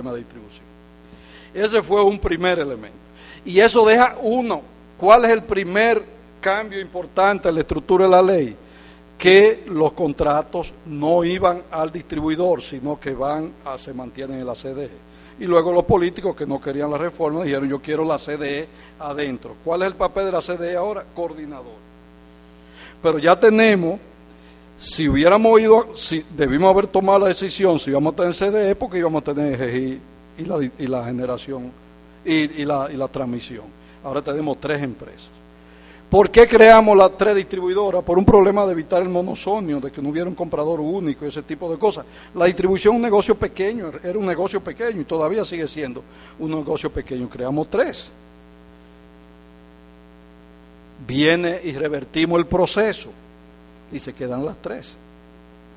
de distribución. Ese fue un primer elemento. Y eso deja uno. ¿Cuál es el primer cambio importante en la estructura de la ley? Que los contratos no iban al distribuidor, sino que se mantienen en la CDE. Y luego los políticos que no querían la reforma dijeron, yo quiero la CDE adentro. ¿Cuál es el papel de la CDE ahora? Coordinador. Pero ya tenemos, si debimos haber tomado la decisión, si íbamos a tener CDE, porque íbamos a tener EGI y la generación y la transmisión. Ahora tenemos 3 empresas. ¿Por qué creamos las 3 distribuidoras? Por un problema de evitar el monosonio, de que no hubiera un comprador único y ese tipo de cosas. La distribución es un negocio pequeño, era un negocio pequeño y todavía sigue siendo un negocio pequeño. Creamos 3. Viene y revertimos el proceso y se quedan las 3.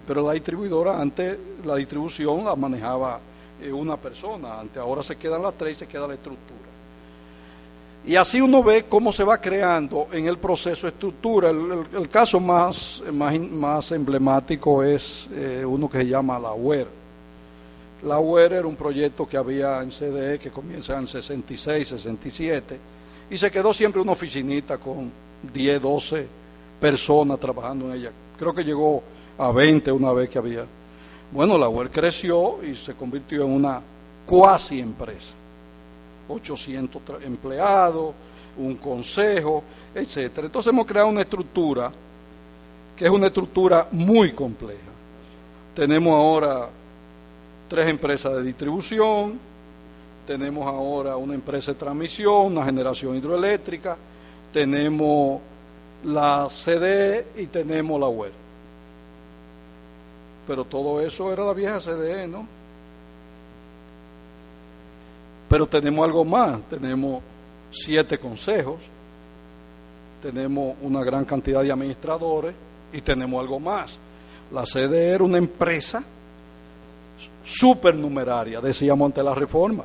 Pero la distribuidora, antes la distribución la manejaba una persona, ahora se quedan las 3 y se queda la estructura. Y así uno ve cómo se va creando en el proceso estructura. El caso más emblemático es uno que se llama la UER. La UER era un proyecto que había en CDE que comienza en 66, 67 y se quedó siempre una oficinita con 10, 12 personas trabajando en ella. Creo que llegó a 20 una vez que había. Bueno, la UER creció y se convirtió en una cuasi empresa. 800 empleados, un consejo, etcétera. Entonces hemos creado una estructura que es una estructura muy compleja. Tenemos ahora 3 empresas de distribución, tenemos ahora una empresa de transmisión, una generación hidroeléctrica, tenemos la CDE y tenemos la UER. Pero todo eso era la vieja CDE, ¿no? Pero tenemos algo más, tenemos 7 consejos, tenemos una gran cantidad de administradores y tenemos algo más. La CDE era una empresa supernumeraria, decíamos ante la reforma.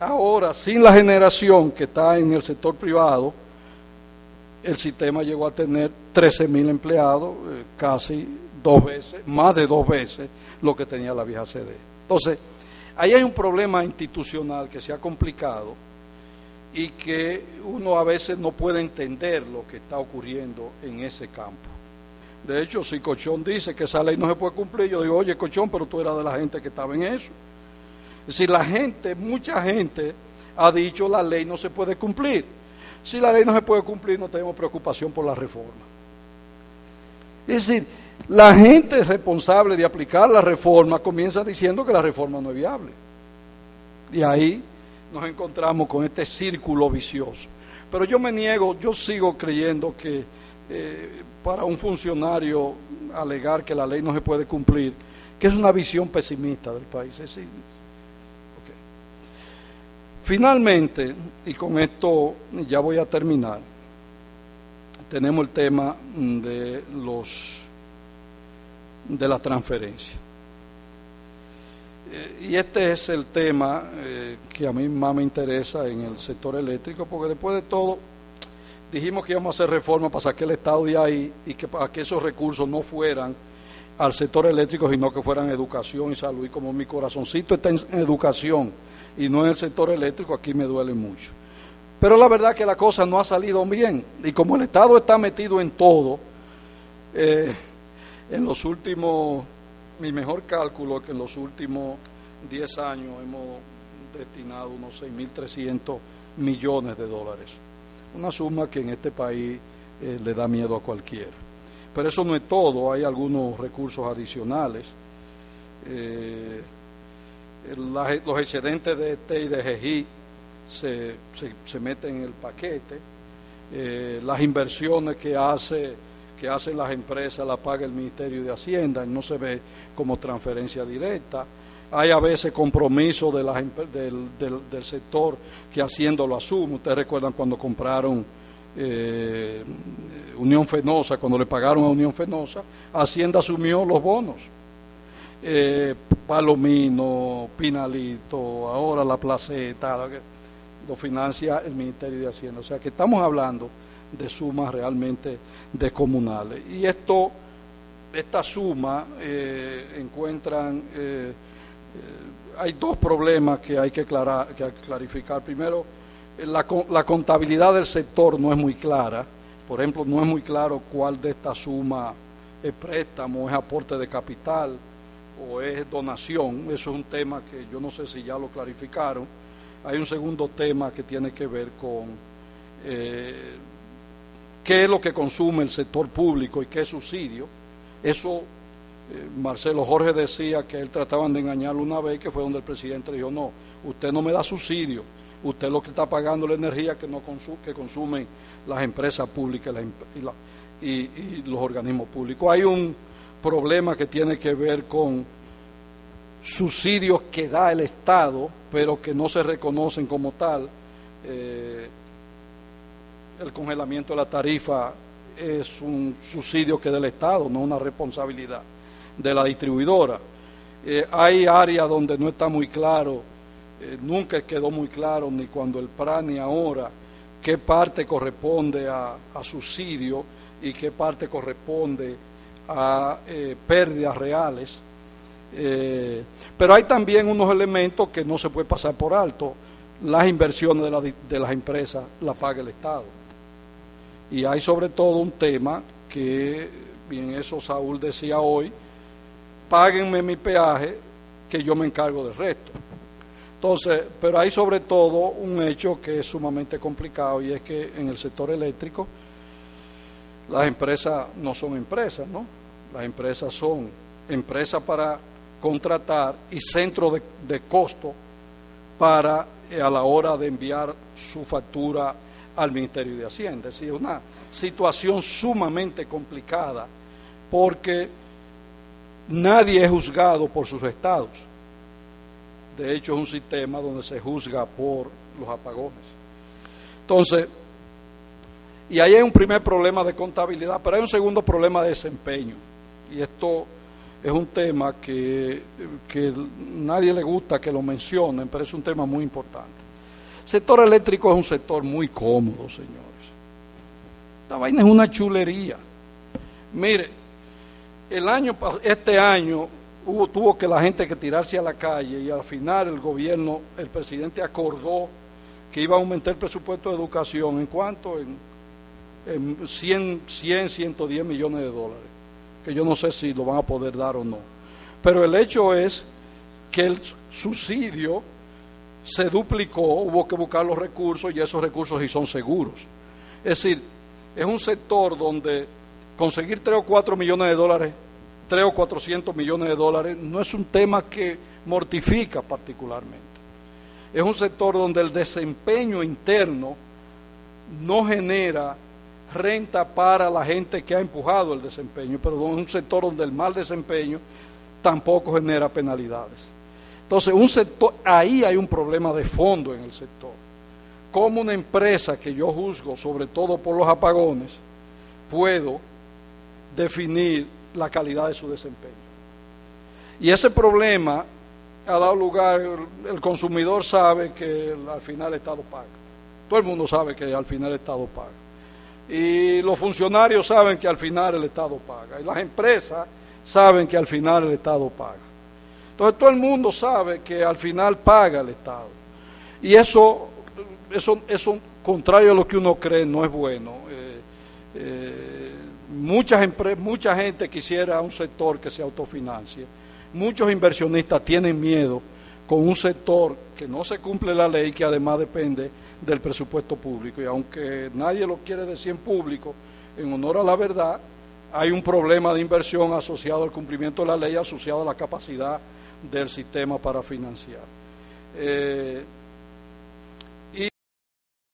Ahora, sin la generación que está en el sector privado, el sistema llegó a tener 13.000 empleados, casi 2 veces, más de 2 veces lo que tenía la vieja CDE. Entonces, ahí hay un problema institucional que se ha complicado y que uno a veces no puede entender lo que está ocurriendo en ese campo. De hecho, si Cochón dice que esa ley no se puede cumplir, yo digo, oye Cochón, pero tú eras de la gente que estaba en eso. Es decir, mucha gente ha dicho la ley no se puede cumplir. Si la ley no se puede cumplir, no tenemos preocupación por la reforma. Es decir, la gente responsable de aplicar la reforma comienza diciendo que la reforma no es viable. Y ahí nos encontramos con este círculo vicioso. Pero yo sigo creyendo que para un funcionario alegar que la ley no se puede cumplir, que es una visión pesimista del país. Es decir, okay. Finalmente, y con esto ya voy a terminar, tenemos el tema de la transferencia. Y este es el tema que a mí más me interesa en el sector eléctrico, porque después de todo dijimos que íbamos a hacer reformas para sacar el Estado de ahí y para que esos recursos no fueran al sector eléctrico, sino que fueran educación y salud. Y como mi corazoncito está en educación y no en el sector eléctrico, aquí me duele mucho. Pero la verdad que la cosa no ha salido bien. Y como el Estado está metido en todo, en los últimos, mi mejor cálculo es que en los últimos 10 años hemos destinado unos 6.300 millones de dólares. Una suma que en este país le da miedo a cualquiera. Pero eso no es todo, hay algunos recursos adicionales. Los excedentes de ET y de GEGI se meten en el paquete. Las inversiones que hacen las empresas las paga el Ministerio de Hacienda, no se ve como transferencia directa. Hay a veces compromisos del sector que Hacienda lo asume. Ustedes recuerdan cuando compraron Unión Fenosa, cuando le pagaron a Unión Fenosa, Hacienda asumió los bonos. Palomino, Pinalito, ahora La Placeta, lo financia el Ministerio de Hacienda. O sea que estamos hablando de sumas realmente descomunales. Y esta suma encuentran hay dos problemas que hay que clarificar. Primero, la contabilidad del sector no es muy clara. Por ejemplo, no es muy claro cuál de esta suma es préstamo, es aporte de capital o es donación. Eso es un tema que yo no sé si ya lo clarificaron. Hay un segundo tema que tiene que ver con qué es lo que consume el sector público y qué es subsidio. Eso, Marcelo Jorge decía que él trataban de engañarlo una vez, que fue donde el presidente le dijo, no, usted no me da subsidio, usted lo que está pagando la energía que consumen las empresas públicas y los organismos públicos. Hay un problema que tiene que ver con subsidios que da el Estado, pero que no se reconocen como tal. El congelamiento de la tarifa es un subsidio que es del Estado, no una responsabilidad de la distribuidora. Hay áreas donde no está muy claro, nunca quedó muy claro, ni cuando el PRA ni ahora, qué parte corresponde a subsidio y qué parte corresponde a pérdidas reales. Pero hay también unos elementos que no se puede pasar por alto. Las inversiones de las empresas las paga el Estado. Y hay sobre todo un tema que, bien, eso Saúl decía hoy, páguenme mi peaje que yo me encargo del resto. Entonces, pero hay sobre todo un hecho que es sumamente complicado, y es que en el sector eléctrico las empresas no son empresas, ¿no? Las empresas son empresas para contratar y centros de costo para a la hora de enviar su factura al Ministerio de Hacienda. Es decir, una situación sumamente complicada porque nadie es juzgado por sus estados. De hecho, es un sistema donde se juzga por los apagones. Entonces, y ahí hay un primer problema de contabilidad, pero hay un segundo problema de desempeño. Y esto es un tema que nadie le gusta que lo mencionen, pero es un tema muy importante. El sector eléctrico es un sector muy cómodo, señores. Esta vaina es una chulería. Mire, este año tuvo que la gente que tirarse a la calle, y al final el presidente acordó que iba a aumentar el presupuesto de educación. ¿En cuánto? En 110 millones de dólares, que yo no sé si lo van a poder dar o no. Pero el hecho es que el subsidio se duplicó, hubo que buscar los recursos, y esos recursos sí son seguros. Es decir, es un sector donde conseguir 3 o 4 millones de dólares, 3 o 400 millones de dólares, no es un tema que mortifica particularmente. Es un sector donde el desempeño interno no genera renta para la gente que ha empujado el desempeño, pero es un sector donde el mal desempeño tampoco genera penalidades. Entonces, ahí hay un problema de fondo en el sector. Como una empresa que yo juzgo, sobre todo por los apagones, puedo definir la calidad de su desempeño. Y ese problema ha dado lugar, el consumidor sabe que al final el Estado paga. Todo el mundo sabe que al final el Estado paga. Y los funcionarios saben que al final el Estado paga. Y las empresas saben que al final el Estado paga. Entonces todo el mundo sabe que al final paga el Estado. Y eso contrario a lo que uno cree, no es bueno. Mucha gente quisiera un sector que se autofinancie. Muchos inversionistas tienen miedo con un sector que no se cumple la ley, que además depende del presupuesto público. Y aunque nadie lo quiere decir en público, en honor a la verdad, hay un problema de inversión asociado al cumplimiento de la ley, asociado a la capacidad del sistema para financiar.